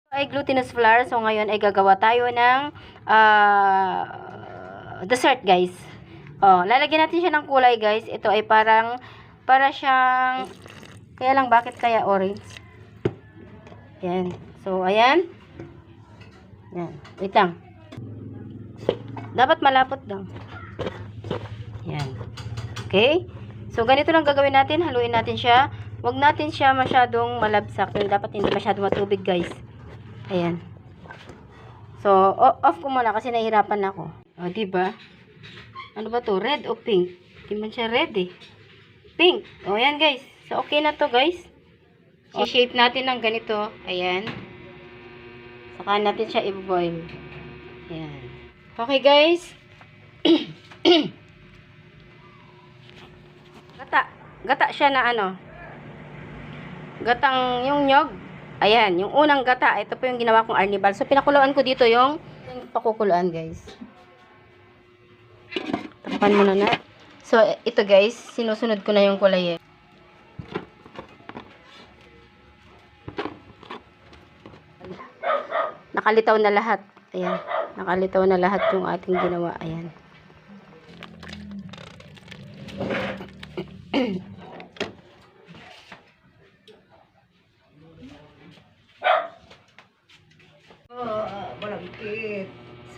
Ay glutinous flour. So, ngayon ay gagawa tayo ng dessert, guys. Oh, lalagyan natin siya ng kulay, guys. Ito ay para siyang, kaya lang, bakit kaya orange? Yan. So, ayan. Yan. Wait lang. Dapat malapot lang. Yan. Okay? So, ganito lang gagawin natin. Haluin natin siya. Huwag natin siya masyadong malabsak. Dapat hindi masyadong matubig, guys. Ayan. So, off ko muna kasi nahihirapan ako. O, diba? Ano ba to? Red o pink? Hindi man siya red eh. Pink. O, ayan, guys. So, okay na to, guys. O, shape natin ng ganito. Ayan. Saka natin siya i-boil. Ayan. Okay, guys. Gata siya na ano. Gatang yung nyog. Ayan, yung unang gata. Ito po yung ginawa kong arnibal. So, pinakuluan ko dito yung pakukuluan, guys. Takpan mo na. So, ito, guys. Sinusunod ko na yung kulay eh. Nakalitaw na lahat. Ayan. Nakalitaw na lahat yung ating ginawa. Ayan.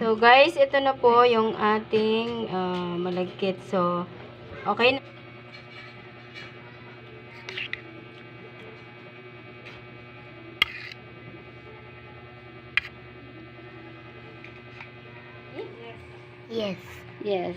So guys, ito na po yung ating malagkit. So, okay na. Yes. Yes.